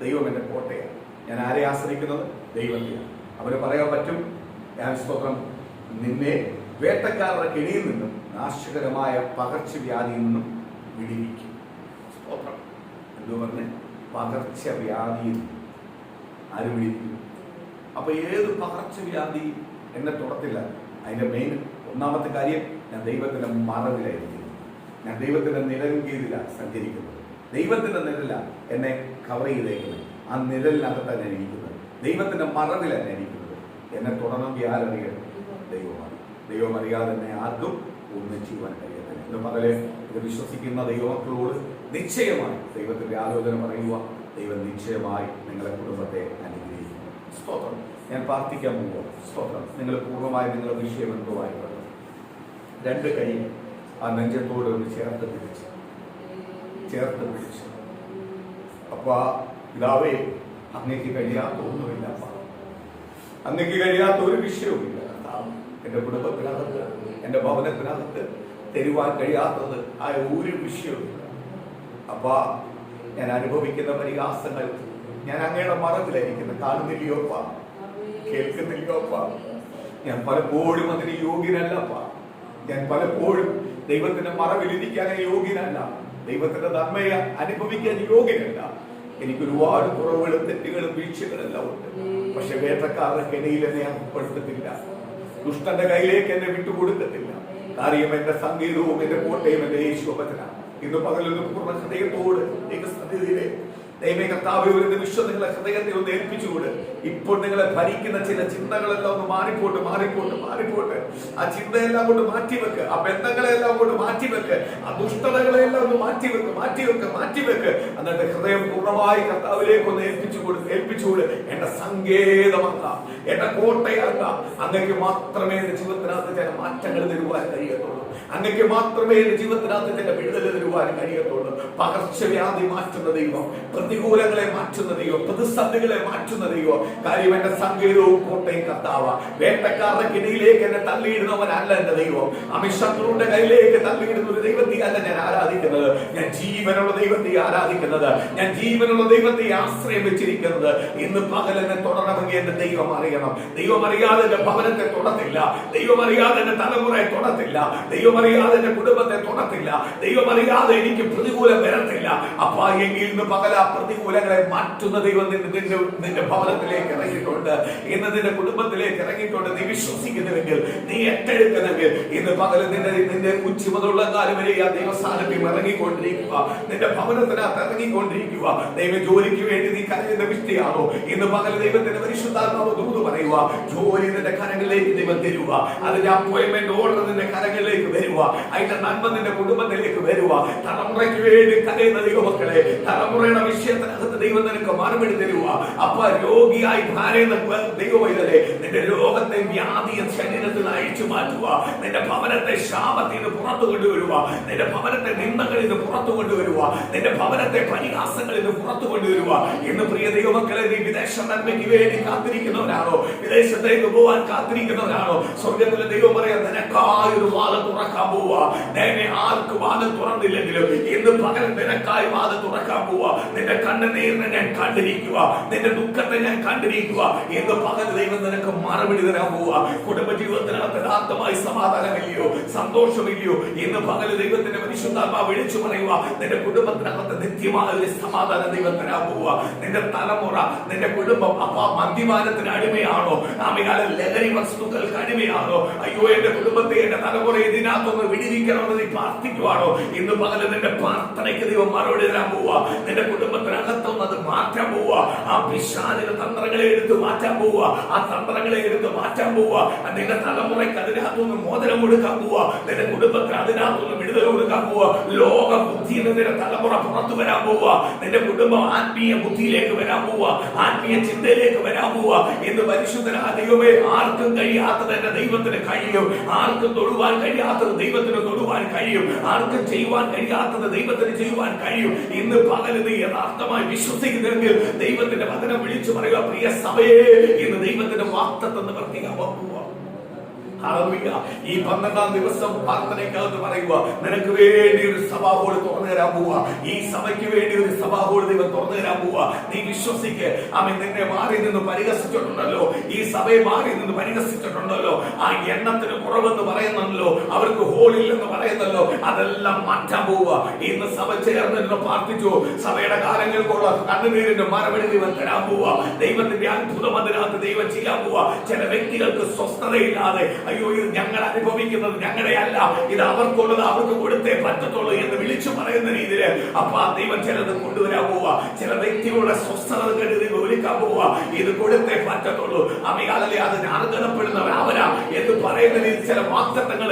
ദൈവം എന്റെ കോട്ടയാണ്. ഞാൻ ആരെ ആശ്രയിക്കുന്നത്? ദൈവത്തെയാണ്. അവന് പറയാൻ പറ്റും, ഞാൻ സ്തോത്രം നിന്നെ വേട്ടക്കാരുടെ കെണിയിൽ നിന്നും നാശകരമായ പകർച്ചവ്യാധിയിൽ നിന്നും വിടിവിക്കും. സ്തോത്രം. എന്തു പറഞ്ഞ്? പകർച്ചവ്യാധിയിൽ ആര് വിടിവിക്കും? അപ്പൊ ഏത് പകർച്ചവ്യാധി എന്നെ തൊടത്തില്ല? അതിന്റെ മെയിൻ ഒന്നാമത്തെ കാര്യം, ഞാൻ ദൈവത്തിന്റെ മറവിലായിരിക്കും. ഞാൻ ദൈവത്തിന്റെ നിഴലിലാണ് സഞ്ചരിക്കുന്നത്. ദൈവത്തിന്റെ നിഴലാണ് എന്നെ കവർ ചെയ്തേക്കുന്നത്. ആ നിഴലിനകത്താണ് ഞാൻ ഇരിക്കുന്നത്. ദൈവത്തിന്റെ മറവിലാണ് ഞാൻ ഇരിക്കുന്നത്. എന്നെ തുടരണമെങ്കിൽ ആരറിയണം? ദൈവമാണ്. ദൈവം അറിയാതെ തന്നെ ആർക്കും ഒന്നും ചെയ്യുവാൻ കഴിയത്തില്ല. എന്ന് പകലെ ഇത് വിശ്വസിക്കുന്ന ദൈവമക്കളോട് നിശ്ചയമായി ദൈവത്തിന്റെ ആലോചന പറയുക. ദൈവം നിശ്ചയമായി നിങ്ങളുടെ കുടുംബത്തെ അനുഗ്രഹിക്കും. സ്തോത്രം. ഞാൻ പ്രാർത്ഥിക്കാൻ പോവുക. സ്തോത്രം. നിങ്ങൾ പൂർണ്ണമായി നിങ്ങളുടെ വിഷയം എന്തോ ആയിക്കോട്ടെ, 2 കൈ ആ നെഞ്ചത്തോട് ഒന്ന് ചേർത്ത് പിടിച്ച് അപ്പൊ പിതാവേ, അങ്ങേക്ക് കഴിയാത്ത ഒന്നുമില്ല, അങ്ങേക്ക് കഴിയാത്ത ഒരു വിഷയവുമില്ല. എന്റെ കുടുംബത്തിനകത്ത്, എന്റെ ഭവനത്തിനകത്ത് തരുവാൻ കഴിയാത്തത് ആയ ഒരു വിഷയവുമില്ല. അപ്പൊ ഞാൻ അനുഭവിക്കുന്ന പരിഹാസങ്ങൾ ഞാൻ അങ്ങയുടെ മറവിലായിരിക്കുന്നു. കാണുന്നില്ലയോപ്പ, കേൾക്കുന്നില്ലയോപ്പ. ഞാൻ പലപ്പോഴും അതിന് യോഗ്യനല്ലപ്പ. ഞാൻ പലപ്പോഴും ദൈവത്തിന്റെ മറവിലിരിക്കാൻ യോഗ്യനല്ല. ദൈവത്തിന്റെ നന്മയെ അനുഭവിക്കാൻ യോഗ്യനല്ല. എനിക്ക് ഒരുപാട് കുറവുകളും തെറ്റുകളും വീഴ്ചകളെല്ലാം ഉണ്ട്. പക്ഷെ വേട്ടക്കാരുടെ കെണിയിൽ എന്നെ അകപ്പെടുത്തത്തില്ല. ദുഷ്ടന്റെ കയ്യിലേക്ക് എന്നെ വിട്ടുകൊടുക്കത്തില്ല. കാര്യം എന്റെ സംഗീതവും എന്റെ കോട്ടയും എന്റെ യേശുവചനമാണ്. ഇന്ന് പകലൊന്ന് പൂർണ്ണ ഹൃദയത്തോട് ദൈവസന്നിധിയിലെ ദൈവമേ കർത്താവേ, ഒരു നിമിഷം നിങ്ങളെ ഹൃദയത്തെ ഒന്ന് ഏൽപ്പിച്ചുകൂട്. ഇപ്പോൾ നിങ്ങളെ ഭരിക്കുന്ന ചില ചിന്തകളെല്ലാം ഒന്ന് മാറിപ്പോട്ട്. ആ ചിന്തയെല്ലാം കൊണ്ട് മാറ്റിവെക്ക്. ആ ബന്ധങ്ങളെല്ലാം കൊണ്ട് മാറ്റിവെക്ക്. ആ ദുഷ്ടതകളെല്ലാം ഒന്ന് മാറ്റിവെക്ക്. എന്നിട്ട് ഹൃദയം പൂർണ്ണമായി കർത്താവിലേക്ക് ഒന്ന് ഏൽപ്പിച്ചുകൂട്. എന്റെ സങ്കേതമാക്ക, എന്റെ കോട്ടയാക്ക. അങ്ങക്ക് മാത്രമേ എന്റെ ജീവിതത്തിനകത്ത് ചില മാറ്റങ്ങൾ തരുവാൻ കഴിയത്തുള്ളൂ. അങ്ങക്ക് മാത്രമേ എന്റെ ജീവിതത്തിനകത്ത് ചില വിടുതൽ തരുവാൻ കഴിയത്തുള്ളൂ. പകർച്ചവ്യാധി മാറ്റുന്ന ദൈവം, പ്രതികൂലങ്ങളെ മാറ്റുന്ന ദൈവം, പ്രതിസന്ധികളെ മാറ്റുന്ന ദൈവം. കാര്യം എന്റെ സങ്കേതവും കോട്ടയും കർത്താവ. വേട്ടക്കാരുടെ കിണിയിലേക്ക് എന്നെ തള്ളിയിടുന്നവനല്ല എന്റെ ദൈവം. ശത്രുവിന്റെ കയ്യിലേക്ക് തള്ളിയിടുന്ന ഒരു ദൈവത്തെയല്ല ഞാൻ ആരാധിക്കുന്നത്. ഞാൻ ജീവനുള്ള ദൈവത്തെ ആരാധിക്കുന്നത്. ഞാൻ ജീവനുള്ള ദൈവത്തെ ആശ്രയം വെച്ചിരിക്കുന്നത്. ഇന്ന് പകൽ എന്നെ തുടരണമെങ്കിൽ എന്റെ ദൈവം അറിയണം. ദൈവം അറിയാതെ എന്റെ ഭവനത്തെ തൊടത്തില്ല. ദൈവം അറിയാതെ എന്റെ തലമുറയെ തൊടത്തില്ല. ദൈവം അറിയാതെ എന്റെ കുടുംബത്തെ തൊടത്തില്ല. ദൈവം അറിയാതെ എനിക്ക് പ്രതികൂലം വരത്തില്ല. അപ്പ എങ്കിൽ ഇന്ന് പകല പ്രതികൂലങ്ങളെ മാറ്റുന്ന ദൈവം നിന്റെ ഭവനത്തിലേക്ക് ഇറങ്ങിയിട്ടുണ്ട്. ഇന്ന് നിന്റെ കുടുംബത്തിലേക്ക് ഇറങ്ങിയിട്ടുണ്ട്. നീ വിശ്വസിക്കുന്നുവെങ്കിൽ, നീ ഏറ്റെടുക്കുന്നെങ്കിൽ, ഇന്ന് പകൽ നിന്റെ ഉച്ച മുതലുള്ള കാലം വരെ ആ ദൈവസാന്നിധ്യം ഇറങ്ങിക്കൊണ്ടിരിക്കുക. നിന്റെ ഭവനത്തിനകത്ത് ഇറങ്ങിക്കൊണ്ടിരിക്കുക. ദൈവ ജോലിക്ക് വേണ്ടി നീ കരയുന്ന വ്യക്തിയാണോ? ഇന്ന് പകൽ ദൈവത്തിന്റെ പരിശുദ്ധാത്മാവ് ദൂത് പറയുക, ജോലി നിന്റെ കരങ്ങളിലേക്ക് ദൈവം തരുക. അതിന്റെ അപ്പോയിന്റ്മെന്റ് ഓർഡർ നിന്റെ കരങ്ങളിലേക്ക് വരിക. അതിന്റെ നന്മ നിന്റെ കുടുംബത്തിലേക്ക് വരിക. തലമുറയ്ക്ക് വേണ്ടി കരയുന്ന ദൈവമക്കളെ, തലമുറയുടെ വിഷയത്തിനകത്ത് ദൈവം നിനക്ക് മറുപടി തരുക. അപ്പൊ രോഗിയായി ഭാര്യ ദൈവമല്ലേ, നിന്റെ രോഗത്തെ വ്യാധിയെ ശരീരത്തിൽ അഴിച്ചു മാറ്റുക. നിന്റെ ഭവനത്തെ ശാപത്തിൽ നിന്ന് പുറത്തു കൊണ്ടുവരുക. നിന്റെ ഭവനത്തെ നിന്ദകളിൽ നിന്ന് പുറത്തു കൊണ്ടുവരുക. നിന്റെ ഭവനത്തെ പരിഹാസങ്ങളിൽ നിന്ന് പുറത്തു കൊണ്ടുവരുക. ഇന്ന് പ്രിയ ദൈവമക്കളെ, നീ വിദേശ നന്മയ്ക്ക് വേണ്ടി കാത്തിരിക്കുന്നവരാണോ? വിദേശത്തേക്ക് പോവാൻ കാത്തിരിക്കുന്നവരാണോ? സ്വർഗത്തിലെ ദൈവം പറയാൻ, നിനക്കായി ഒരു വാതിൽ തുറക്കാൻ പോവുക. നേരെ ആർക്ക് വാതിൽ തുറന്നില്ലെങ്കിലും ഇന്ന് പകൽ നിനക്കായി വാതിൽ തുറക്കാൻ പോവുക. നിന്റെ കണ്ണുനീരിനെ ഞാൻ കണ്ടിരിക്കുക. നിന്റെ ദുഃഖത്തെ ഞാൻ കണ്ടിരിക്കുക. ഇന്ന് പകൽ ദൈവം നിനക്ക് മറുപടി തരാൻ പോവുക. കുടുംബജീവിതത്തിനകത്ത് യഥാർത്ഥമായി സമാധാനമില്ലയോ, സന്തോഷമില്ലയോ? ഇന്ന് പകൽ ദൈവത്തിന്റെ പരിശുദ്ധാത്മാവ് വിളിച്ചു പറയുക, നിന്റെ കുടുംബത്തിനകത്ത് നിത്യമായ ഒരു സമാധാനം ദൈവം തരാൻ പോവുക. നിന്റെ തലമുറ, നിന്റെ കുടുംബം മദ്യപാനത്തിന് അടിമയാണോ? ലഹരി വസ്തുക്കൾക്ക് അടിമയാണോ? അയ്യോ, എന്റെ കുടുംബത്തെ, എന്റെ തലമുറ ഇതിനകത്തൊന്ന് വിടിവിക്കണമെന്ന് നീ പ്രാർത്ഥിക്കുവാണോ? ഇന്ന് പകൽ നിന്റെ പ്രാർത്ഥനയ്ക്ക് ദൈവം മറുപടി തരാൻ പോവുക. നിന്റെ കുടുംബത്തിനകത്തൊന്ന് അത് മാറ്റാൻ പോവുക. ആ പിശാചിന്റെ തന്ത്രങ്ങളെ എടുത്ത് മാറ്റാൻ പോവുക. ആ തന്ത്രങ്ങളെ എടുത്ത് മാറ്റാൻ പോവുക. നിന്റെ തലമുറയ്ക്ക് അതിനകത്തൊന്ന് മോചനം കൊടുക്കാൻ പോവുക. നിന്റെ കുടുംബത്തിന് അതിനകത്തൊന്ന് വിടുതൽ കൊടുക്കാൻ പോവുക. ലോക ബുദ്ധിയിൽ നിന്റെ തലമുറ പുറത്തു വരാൻ പോവുക. നിന്റെ കുടുംബം ആത്മീയ ബുദ്ധിയിലേക്ക് വരാൻ പോവുക. ആത്മീയ ചിന്തയിലേക്ക് വരാൻ പോവുക. എന്ന് പരിശുദ്ധനായ ദൈവമേ, ആർക്കും കഴിയാത്തത് എന്റെ ദൈവത്തിന് കഴിയും. ആർക്കും തൊടുവാൻ കഴിയാത്തത് ദൈവത്തിന് തൊടുവാൻ കഴിയും. ആർക്കും ചെയ്യുവാൻ കഴിയാത്തത് ദൈവത്തിന് ചെയ്യുവാൻ കഴിയും. ഇന്ന് പകൽ നീ യഥാർത്ഥമായി വിശ്വസിക്കുന്നെങ്കിൽ ദൈവത്തിന്റെ വചനം വിളിച്ചു പറയുക, പ്രിയ സഭയെ, ഇന്ന് ദൈവത്തിന്റെ വാഗ്ദത്തം നിവർത്തിക്കാൻ പോവുക. ഈ 12-ാം ദിവസം പ്രാർത്ഥനയ്ക്കകത്ത് പറയുക, നിനക്ക് വേണ്ടി ഒരു സഭാ ഹോൾ തുറന്നു തരാൻ പോവുക. ഈ സഭയ്ക്ക് വേണ്ടി ഒരു സഭാ ഹോൾ ദൈവം തുറന്നു തരാൻ പോവുക. നീ വിശ്വസിക്ക്. അവൻ നിന്നെ മാറി നിന്ന് പരിഹസിച്ചിട്ടുണ്ടല്ലോ, ഈ സഭയെ മാറി നിന്ന് പരിഹസിച്ചിട്ടുണ്ടല്ലോ, ആ എണ്ണത്തിന് കുറവെന്ന് പറയുന്നല്ലോ, അവർക്ക് ഹോളില്ലെന്ന് പറയുന്നല്ലോ, അതെല്ലാം മാറ്റാൻ പോവുക. ഇന്ന് സഭ ചേർന്ന് പ്രാർത്ഥിച്ചു. സഭയുടെ കാര്യങ്ങൾക്കുള്ള കണ്ണുനീരിന്റെ മറുപടി ദൈവം തരാൻ പോവുക. ദൈവത്തിന്റെ അത്ഭുതം അതിനകത്ത് ദൈവം ചെയ്യാൻ പോവുക. ചില വ്യക്തികൾക്ക് സ്വസ്ഥതയില്ലാതെ, അയ്യോ, ഇത് ഞങ്ങൾ അനുഭവിക്കുന്നത് ഞങ്ങളുടെ അല്ല, ഇത് അവർക്കുള്ളത് അവർക്ക് കൊടുത്തേ പറ്റത്തുള്ളൂ എന്ന് വിളിച്ചു പറയുന്ന രീതിയിൽ അപ്പൊ ആ ദൈവം ചിലത് കൊണ്ടുവരാൻ പോവുക. ചില വ്യക്തികളുടെ സ്വസ്ഥത വിളിക്കാൻ പോവുക. ഇത് കൊടുത്തേ പറ്റത്തുള്ളൂ. അമികാലല്ലേ അതിന് അർഹതപ്പെടുന്നവർ അവരാ എന്ന് പറയുന്ന രീതിയിൽ ചില വാഗ്ദത്തങ്ങൾ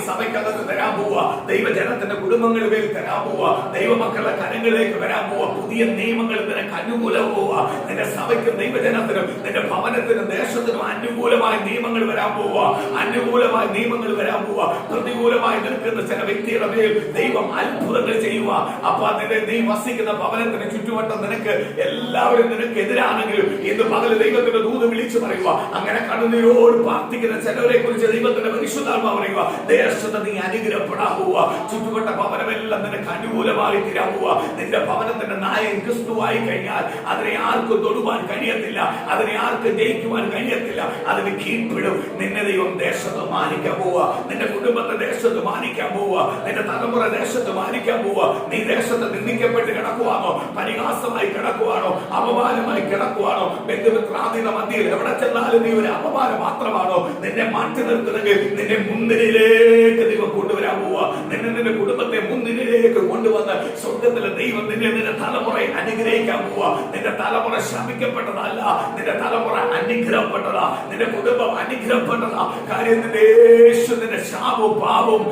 സഭയ്ക്കകത്ത് തരാൻ പോവുക. ദൈവജനത്തിന്റെ കുടുംബങ്ങളുടെ പേരിൽ തരാൻ പോവുക. ദൈവമക്കളുടെ കരങ്ങളിലേക്ക് വരാൻ പോവുക. പുതിയ നിയമങ്ങൾ നിനക്ക് അനുകൂലം പോവുക. നിന്റെ സഭയ്ക്കും ദൈവജനത്തിനും നിന്റെ ഭവനത്തിനും ദേശത്തിനും അനുകൂലമായ നിയമങ്ങൾ വരാൻ പോവുക. അനുകൂലമായ നിയമങ്ങൾ വരാൻ പോവുക. പ്രതികൂലമായി നിൽക്കുന്ന ചില വ്യക്തിയുടെ മേൽ ദൈവം അത്ഭുതങ്ങൾ ചെയ്യുക. അപ്പൊ നീ വസിക്കുന്ന ഭവനത്തിന് ചുറ്റുവട്ടം നിനക്ക് എല്ലാവരും നിനക്ക് എതിരാണെങ്കിലും ഇന്ന് പകൽ ദൈവത്തിന്റെ ദൂത് വിളിച്ചു പറയുക. അങ്ങനെ കണ്ണുനീരോട് പ്രാർത്ഥിക്കുന്ന ചിലവരെ കുറിച്ച് ദൈവത്തിന്റെ പരിശുദ്ധാത്മാവ് പറയുക, ദേശത്ത് നീ അനുഗ്രഹപ്പെടാൻ പോവുക. ചുറ്റുവട്ട ഭവനമെല്ലാം നിനക്ക് അനുകൂലമായി തീരാൻ പോവുക. നിന്റെ ഭവനത്തിന്റെ നായകൻ ക്രിസ്തുവായി കഴിഞ്ഞാൽ അതിനെ ആർക്കും തൊടുവാൻ കഴിയത്തില്ല, അതിനെ ആർക്കും ജയിക്കുവാൻ കഴിയത്തില്ല, അതിന് കീഴ്പ്പെടും. നിന്നെ ദൈവം ദേശത്ത് മാനിക്കാൻ പോവുക. നിന്റെ കുടുംബത്തെ ദേശത്ത് മാനിക്കാൻ പോവുക. നിന്റെ തലമുറ ദേശത്ത് മാനിക്കാൻ പോവുക. നീ ദേശത്ത് നിന്ദിക്കപ്പെട്ട് കിടക്കുവാണോ? പരിഹാസമായി കിടക്കുവാണോ? അപമാനമായി കിടക്കുവാണോ? ബന്ധുമിത്രാദിയുടെ മധ്യയിൽ എവിടെ ചെന്നാലും നീ ഒരു അപമാനം മാത്രമാണോ? നിന്നെ മാറ്റി നിർത്തുന്നെങ്കിൽ നിന്നെ മുൻനിരയിലേക്ക് ദൈവം കൊണ്ടുവരാൻ പോവുക. നിന്റെ കുടുംബത്തെ മുൻനിരയിലേക്ക് കൊണ്ടുവന്ന് സ്വർഗത്തിലെ ദൈവം നിന്റെ തലമുറയെ അനുഗ്രഹിക്കാൻ പോവുക. നിന്റെ തലമുറ ശമിക്കപ്പെട്ടതല്ല, നിന്റെ തലമുറ അനുഗ്രഹപ്പെട്ടതാ. നിന്റെ കുടുംബം അനുഗ്രഹപ്പെട്ടതാ. കാര്യം നിന്റെ ശാപവും പാപവും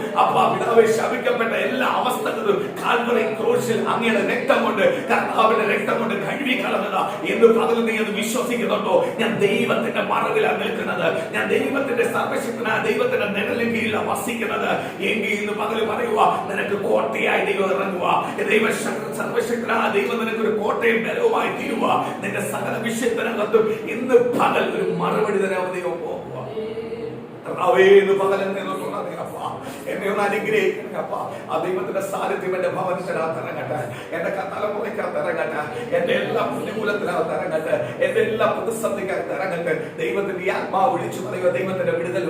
പിതാവെ ശപിക്കപ്പെട്ട എല്ലാ അവസ്ഥകളും കാൽവറി ക്രൂശിൽ അങ്ങയുടെ രക്തം കൊണ്ട്, കർത്താവിന്റെ രക്തം കൊണ്ട് കഴുകി കളഞ്ഞതാ. എന്ന് പകൽ നീ അത് വിശ്വസിക്കുന്നുണ്ടോ? ഞാൻ ദൈവത്തിന്റെ മറവിലാണ് നിൽക്കുന്നത്, ഞാൻ ദൈവത്തിന്റെ സർവശക്തനായ ദൈവത്തിന്റെ നിഴലിൻ കീഴിലാണ് വസിക്കുന്നത് എങ്കിൽ ഇന്ന് പകൽ പറയുക, നിനക്ക് കോട്ടയായി ദൈവം ഇറങ്ങുക. ദൈവ സർവശക്തനായ ദൈവം നിനക്കൊരു കോട്ടയും ബലവുമായി തീരുക. നിന്റെ സകല വിഷയത്തിനകത്തും ഇന്ന് പകൽ ഒരു മറുപടി തരാൻ ദൈവം പോകുക. എന്നെ ഒന്ന് അനുഗ്രഹിക്കണേ അപ്പ. ആ ദൈവത്തിന്റെ സാന്നിധ്യം എന്റെ ഭവനത്തിനകത്ത് ഇറങ്ങട്ടെ, എന്റെ തലമുറയ്ക്കകത്ത് ഇറങ്ങട്ടെ, എന്റെ എല്ലാ പ്രതികൂലത്തിനകത്ത് ഇറങ്ങട്ടെ, എന്റെ എല്ലാ പ്രതിസന്ധിക്കകത്ത് ഇറങ്ങട്ടെ. ദൈവത്തിന്റെ ആത്മാവ് വിളിച്ചു പറയുക, ദൈവത്തിന്റെ വിടുതൽ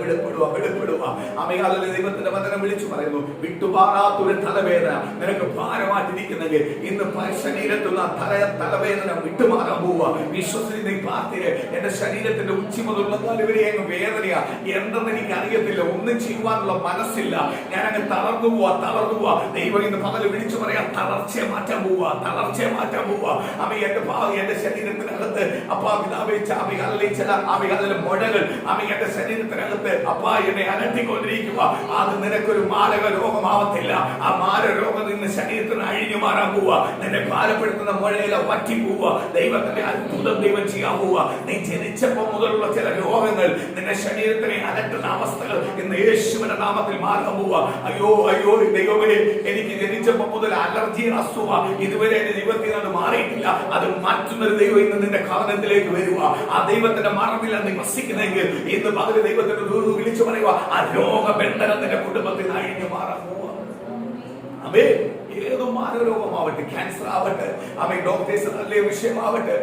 വെളിപ്പെടുക. അമയാളിലെ ദൈവത്തിന്റെ വചനം വിളിച്ചു പറയുന്നു, വിട്ടുമാറാത്തൊരു തലവേദന നിനക്ക് ഭാരമായിട്ടിരിക്കുന്നെങ്കിൽ ഇന്ന് ശരീരത്തുള്ള തലവേദന വിട്ടുമാറാൻ പോവുക. വിശ്വസിച്ച് നീ പ്രാർത്ഥിക്കുക, എന്റെ ശരീരത്തിന്റെ ഉച്ചി മുതലുള്ള തലവരെ അങ്ങ് വേദനയാ, എന്തെന്ന് എനിക്ക് അറിയത്തില്ല, ഒന്നും ചെയ്യുവാനുള്ള മനസ്സില്ല, ഞാൻ അങ്ങ് തളർന്നു പോവാ. ദൈവം ഇന്ന് പകല് വിളിച്ചു പറയാം, തളർച്ചയെ മാറ്റാൻ പോവുക. അമ്മ എന്റെ ശരീരത്തിനകത്ത് ചില മുഴകൾ എന്റെ ശരീരത്തിനകത്ത് എന്നെ അലട്ടിക്കൊണ്ടിരിക്കുക. അത് നിനക്കൊരു മാരക രോഗമാവത്തില്ല. ആ മാരക രോഗം നിന്റെ ശരീരത്തിന് അഴിഞ്ഞു മാറാൻ പോവുക. നിന്നെ ഭാരപ്പെടുത്തുന്ന മുഴയില വറ്റി പോവുക. ദൈവത്തിന്റെ അത്ഭുതം ദൈവം ചെയ്യാൻ പോവുക. നീ ജനിച്ചപ്പോൾ മുതലുള്ള ചില രോഗങ്ങൾ നിന്റെ ശരീരത്തിനെ അലട്ടുന്ന അവസ്ഥകൾ ഇന്ന് യേശുവിന്റെ നാമത്തിൽ മാറാൻ പോവുക. അയ്യോ ദൈവമേ, എനിക്ക് ജനിച്ചപ്പോൾ മുതൽ അലർജി അസുഖ ഇതുവരെ എന്റെ ജീവിതത്തിൽ അത് മാറിയിട്ടില്ല. അത് മാറ്റുന്നൊരു ദൈവം ഇന്ന് നിന്റെ ഭവനത്തിലേക്ക് വരിക. ആ ദൈവത്തിന്റെ മറവിൽ നീ വസിക്കുന്നെങ്കിൽ ഇന്ന് പകല് ദൈവത്തിന്റെ വിളിച്ചു പറയുക, ആ രോഗബന്ധനം നിന്റെ കുടുംബത്തിൽ നിന്ന് അഴിഞ്ഞു മാറാൻ പോവുക. അമേ ഏതോ മാനരോഗമാവട്ടെ, ക്യാൻസർ ആവട്ടെ, ഡോക്ടേഴ്സ് തള്ളിയ വിഷയമാവട്ടെ,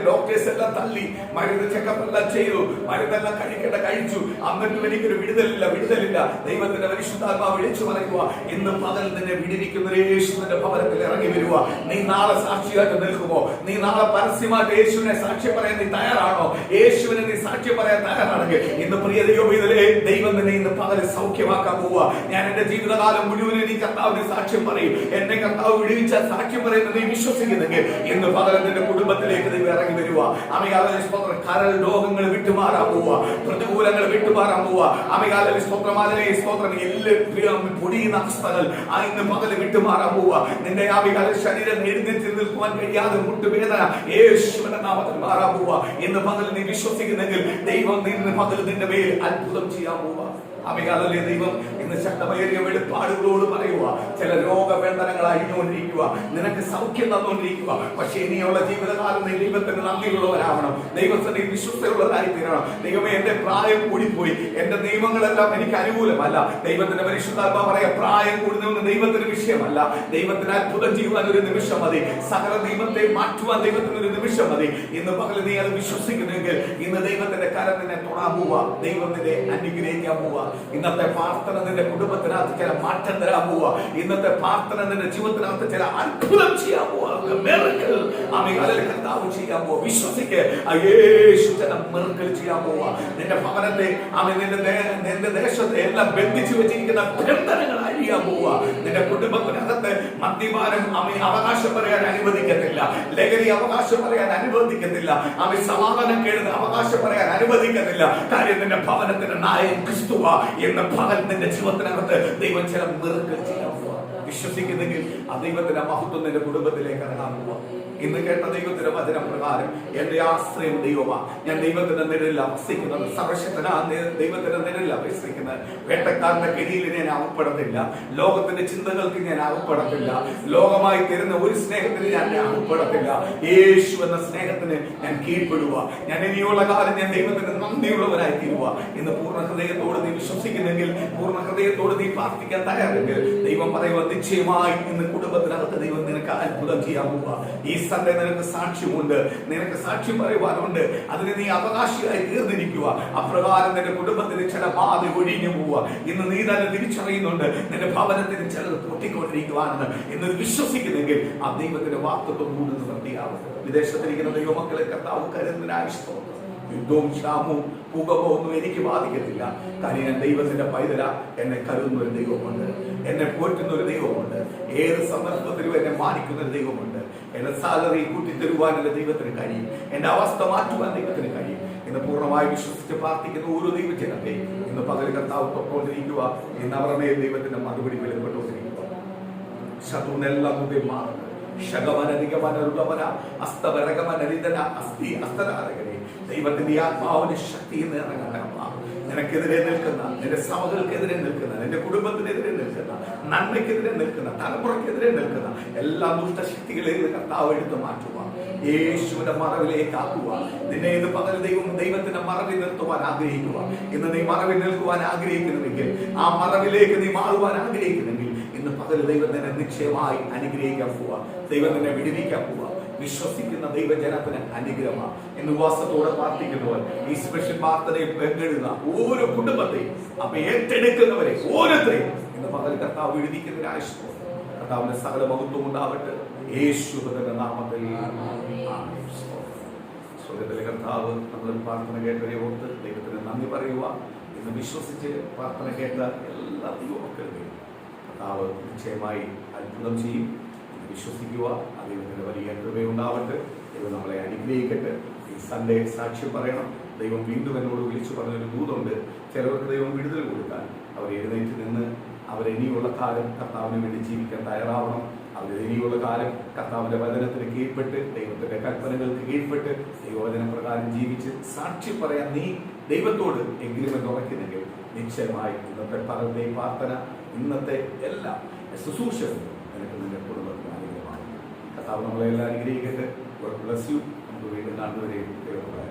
ഡോക്ടേഴ്സ് എല്ലാം തള്ളി, മരുന്ന് ചെക്കപ്പ് എല്ലാം ചെയ്തു, മരുന്നെല്ലാം കഴിച്ചു, എന്നിട്ടും എനിക്കൊരു വിടുതലില്ല. ദൈവത്തിന്റെ പരിശുദ്ധാത്മാവ് വിളിച്ചു പറയുക, ഇന്ന് പകൽ നിന്നെ വിടിരിക്കുന്ന യേശുവിന്റെ ഭവനത്തിൽ ഇറങ്ങി വരിക. നീ നാളെ സാക്ഷിയായിട്ട് നിൽക്കുമോ? നീ നാളെ പരസ്യമായിട്ട് യേശുവിനെ സാക്ഷ്യം പറയാൻ നീ തയ്യാറാണോ? യേശുവിനെ നീ സാക്ഷ്യം പറയാൻ തയ്യാറാണെങ്കിൽ ഇന്ന് പ്രിയ ദൈവം നിന്നെ ഇന്ന് പകൽ സൗഖ്യമാക്കാൻ പോവുക. ഞാൻ എന്റെ ജീവിതകാലം മുഴുവൻ എനിക്ക് കർത്താവിന് സാക്ഷ്യം പറയും. എന്നെ കർത്താവ് വിടുവിച്ച സാക്ഷ്യം പറയുന്നത് നീ വിശ്വസിക്കുന്നെങ്കിൽ ഇന്ന് പകരം നിന്റെ കുടുംബത്തിലേക്ക് നീ ഇറങ്ങി വരിക. കരൾ രോഗങ്ങൾ വിട്ടുമാറാൻ പോവുക, പ്രതികൂലങ്ങൾ വിട്ടുമാറാൻ പോവുക. പൊടിയുന്ന അവസ്ഥകൾ ഇന്ന് പകല് വിട്ടുമാറാൻ പോവുക. നിന്റെ ശരീരം എഴുന്നേറ്റ് നിൽക്കുവാൻ കഴിയാതെ മുട്ടുവേദന യേശുവിന്റെ നാമത്തിൽ മാറാൻ പോവുക. ഇന്ന് പകൽ നീ വിശ്വസിക്കുന്നെങ്കിൽ ദൈവം നിന്റെ പകൽ നിന്റെ മേൽ അത്ഭുതം ചെയ്യാൻ പോവുക. ദൈവം ഇന്ന് ശക്തമേറിയ വെളിപ്പാടുകളോട് പറയുക, ചില രോഗബന്ധനങ്ങൾ അഴിഞ്ഞുകൊണ്ടിരിക്കുക, നിനക്ക് സൗഖ്യം തന്നുകൊണ്ടിരിക്കുക. പക്ഷെ ഇനിയുള്ള ജീവിതകാലം നീ ദൈവത്തിന് നന്ദിയുള്ളവരാവണം, ദൈവത്തിന് വിശ്വസ്തയുള്ളവരായി തീരണം. ദൈവമേ, എന്റെ പ്രായം കൂടിപ്പോയി, എന്റെ നിയമങ്ങളെല്ലാം എനിക്ക് അനുകൂലമല്ല. ദൈവത്തിന്റെ പരിശുദ്ധാത്മാ പറയാ, പ്രായം കൂടുന്ന ദൈവത്തിന് വിഷയമല്ല. ദൈവത്തിന് അത്ഭുതം ചെയ്യുവാൻ ഒരു നിമിഷം മതി, സകല നിയമത്തെ മാറ്റുവാൻ ദൈവത്തിന് ഒരു നിമിഷം മതി. ഇന്ന് പകൽ നീ അത് വിശ്വസിക്കുന്നെങ്കിൽ ഇന്ന് ദൈവത്തിന്റെ കരം നിന്നെ തൊടാൻ പോവുക, ദൈവം നിന്നെ അനുഗ്രഹിക്കാൻ പോവുക. ഇന്നത്തെ പ്രാർത്ഥന നിന്റെ കുടുംബത്തിനകത്ത് ചില മാറ്റം തരാൻ പോവുക. ഇന്നത്തെ പ്രാർത്ഥന നിന്റെ ജീവിതത്തിനകത്ത് ചില അത്ഭുതം ചെയ്യാൻ പോവുക. കർത്താവ് ചെയ്യാൻ പോവുക. വിശ്വസിക്ക്, യേശു ചില മിറക്കിൾ ചെയ്യാൻ പോവുക. നിന്റെ ഭവനത്തെ നിന്റെ ദേശത്തെ എല്ലാം ബന്ധിച്ചു വെച്ചിരിക്കുന്ന ബന്ധനങ്ങൾ അഴിയാൻ പോവുക. നിന്റെ കുടുംബത്തിനകത്ത് മദ്യപാനം അവകാശം പറയാൻ അനുവദിക്കത്തില്ല, ലഹരി അവകാശം പറയാൻ അനുവദിക്കത്തില്ല, സമാധാനം കേടുന്ന അവകാശം പറയാൻ അനുവദിക്കത്തില്ല. കാര്യം നിന്റെ ഭവനത്തിന്റെ നായകൻ ക്രിസ്തുവ. എന്ന പകൽ നിന്റെ ജീവിതത്തിനകത്ത് ദൈവം ചില മിറക്കിൾ ചെയ്യാൻ പോവുക. വിശ്വസിക്കുന്നെങ്കിൽ ആ ദൈവത്തിന്റെ മഹത്വം നിന്റെ കുടുംബത്തിലേക്ക് ഇറങ്ങാൻ പോവുക. ഇന്ന് കേട്ട ദൈവത്തിന്റെ വചന പ്രകാരം എന്റെ ആശ്രയം ദൈവമാണ്. ഞാൻ ദൈവത്തിന്റെ നിഴലിൽ വസിക്കുന്നത്, സർവശക്തനായ ദൈവത്തിന്റെ നിഴലിൽ വസിക്കുന്നത്. വേട്ടക്കാരന്റെ കെണിയിൽ ഞാൻ അകപ്പെടത്തില്ല, ലോകത്തിന്റെ ചിന്തകൾക്ക് ഞാൻ അകപ്പെടത്തില്ല, ലോകമായി തരുന്ന ഒരു സ്നേഹത്തിന് ഞാൻ അകപ്പെടത്തില്ല. യേശു എന്ന സ്നേഹത്തിന് ഞാൻ കീഴ്പ്പെടുക. ഞാൻ ഇനിയുള്ള കാലം ഞാൻ ദൈവത്തിന് നന്ദിയുള്ളവരായി തീരുക. ഇന്ന് പൂർണ്ണ ഹൃദയത്തോട് നീ വിശ്വസിക്കുന്നെങ്കിൽ, പൂർണ്ണ ഹൃദയത്തോട് നീ പ്രാർത്ഥിക്കാൻ തയ്യാറെങ്കിൽ ദൈവം പറയുക, നിശ്ചയമായി ഇന്ന് കുടുംബത്തിനകത്ത് ദൈവം നിനക്ക് അത്ഭുതം ചെയ്യാൻ പോവുക. ഈ സൺഡേ നിനക്ക് സാക്ഷ്യമുണ്ട്, നിനക്ക് സാക്ഷ്യം പറയുവാനുണ്ട്. അതിന് നീ അവകാശിയായി തീർന്നിരിക്കുക. അപ്രകാരം നിന്റെ കുടുംബത്തിന് ചില ബാധ ഒഴിഞ്ഞു പോവുക. ഇന്ന് നീ തന്നെ തിരിച്ചറിയുന്നുണ്ട് നിന്റെ ഭവനത്തിന് ചിലത് പൊട്ടിക്കൊണ്ടിരിക്കുവാണെന്ന്. ഇന്ന് വിശ്വസിക്കുന്നെങ്കിൽ ആ ദൈവത്തിന്റെ വാക്തത്വം കൂടി നിവർത്തിയാവും. വിദേശത്തിരിക്കുന്ന ദൈവമക്കളെ കർത്താവ് കരുതുന്നതിനായി സ്തോത്രം. യുദ്ധവും ക്ഷാമവും ഭൂകമ്പവും ഒന്നും എനിക്ക് ബാധിക്കത്തില്ല. കാര്യം ഞാൻ ദൈവത്തിന്റെ പൈതല. എന്നെ കരുതുന്ന ഒരു ദൈവമുണ്ട്, എന്നെ പോറ്റുന്ന ഒരു ദൈവമുണ്ട്, ഏത് സന്ദർഭത്തിലും എന്നെ മാനിക്കുന്ന ഒരു ദൈവമുണ്ട്. എന്റെ സാലറി കൂട്ടിത്തരുവാൻ എന്റെ ദൈവത്തിന് കഴിയും, എന്റെ അവസ്ഥ മാറ്റുവാൻ ദൈവത്തിന് കഴിയും. ഇന്ന് പൂർണ്ണമായി വിശ്വസിച്ച് പ്രാർത്ഥിക്കുന്ന ഓരോ ദൈവജനത്തെ ഇന്ന് പകൽ കർത്താവ് തൊട്ടുകൊണ്ടിരിക്കുക. ഇന്ന് അവരുടെ മേൽ ദൈവത്തിന്റെ മറുപടി വെളിപ്പെട്ടുകൊണ്ടിരിക്കുക. ശത്രുനെല്ലാം മുതൽ മാറുന്നത് ശകമനധികമനരുള്ളവന അസ്തവരകമനരിതന അസ്ഥി അസ്തനാരകനെ ദൈവത്തിന്റെ ആത്മാവിന്റെ ശക്തി ഇറങ്ങട്ടെ. നിനക്കെതിരെ നിൽക്കുന്ന, നിന്റെ സഭകൾക്കെതിരെ നിൽക്കുന്ന, നിന്റെ കുടുംബത്തിനെതിരെ നിൽക്കുന്ന, നന്മയ്ക്കെതിരെ നിൽക്കുന്ന, തലമുറയ്ക്കെതിരെ നിൽക്കുന്ന എല്ലാ ദുഷ്ടശക്തികളെയും കർത്താവ് എടുത്ത് മാറ്റുക. യേശുവിന്റെ മറവിലേക്ക് ആക്കുക. നിന്നെ ഇന്ന് പകൽ ദൈവത്തിന്റെ മറവിൽ നിർത്തുവാൻ ആഗ്രഹിക്കുക. ഇന്ന് നീ മറവിൽ നിൽക്കുവാൻ ആഗ്രഹിക്കുന്നുവെങ്കിൽ, ആ മറവിലേക്ക് നീ മാറുവാൻ ആഗ്രഹിക്കുന്നെങ്കിൽ, ഇന്ന് പകൽ ദൈവം നിന്നെ നിശ്ചയമായി അനുഗ്രഹിക്കാൻ പോവുക. ദൈവം നിന്നെ വിടുവിക്കാൻ പോവുക. വിശ്വസിക്കുന്ന ദൈവജനത്തിന് അനുഗ്രഹമാണ്. ഇന്ന് ഉപവാസത്തോടെ പ്രാർത്ഥിക്കുന്നവർ, ഈ സ്പെഷ്യൽ പ്രാർത്ഥനയിൽ പങ്കെടുക്കുന്ന ഓരോ കുടുംബത്തെയും അപ്പൊ ഏറ്റെടുക്കുന്നവരെ ഓരോരുത്തരെയും ഇന്ന് പകൽ കർത്താവ് വിടുവിക്കുന്നതിനായ കർത്താവിന്റെ സകല മഹത്വം ഉണ്ടാവട്ടെ. യേശുവിന്റെ നാമത്തിൽ. സ്വർഗ്ഗത്തിലെ കർത്താവ് നമ്മൾ പ്രാർത്ഥന കേട്ടവരെ ഓർത്ത് ദൈവത്തിന് നന്ദി പറയുക. ഇന്ന് വിശ്വസിച്ച് പ്രാർത്ഥന കേട്ട എല്ലാ ദൈവമക്കളുടെയും കർത്താവ് നിശ്ചയമായി അത്ഭുതം ചെയ്യും. വിശ്വസിക്കുക. ദൈവത്തിന്റെ വലിയ കൃപയുണ്ടാവട്ടെ. ദൈവം നമ്മളെ അനുഗ്രഹിക്കട്ടെ. ഈ സൺഡേ സാക്ഷ്യം പറയണം. ദൈവം വീണ്ടും എന്നോട് വിളിച്ചു പറഞ്ഞൊരു ദൂതുണ്ട്. ചിലവർക്ക് ദൈവം വിടുതൽ കൊടുക്കാൻ അവർ എഴുന്നേറ്റ് നിന്ന് അവരിനിയുള്ള കാലം കർത്താവിന് വേണ്ടി ജീവിക്കാൻ തയ്യാറാവണം. അവരിനിയുള്ള കാലം കർത്താവിന്റെ വചനത്തിന് കീഴ്പ്പെട്ട്, ദൈവത്തിന്റെ കൽപ്പനകൾക്ക് കീഴ്പ്പെട്ട്, ദൈവവചന പ്രകാരം ജീവിച്ച് സാക്ഷ്യം പറയാൻ നീ ദൈവത്തോട് എഗ്രിമെന്റ് ഉറയ്ക്കുന്നെങ്കിൽ നിശ്ചയമായി ഇന്നത്തെ പകലത്തെ പ്രാർത്ഥന, ഇന്നത്തെ എല്ലാ ശുശ്രൂഷകളും നിനക്ക് നിന്റെ കുടുംബത്തിന് അനുഗ്രഹമാണ്. കർത്താവ് നമ്മളെല്ലാം അനുഗ്രഹിക്കട്ടെ. God bless you. നമുക്ക് വീണ്ടും കാണുന്നവരെയും ദൈവം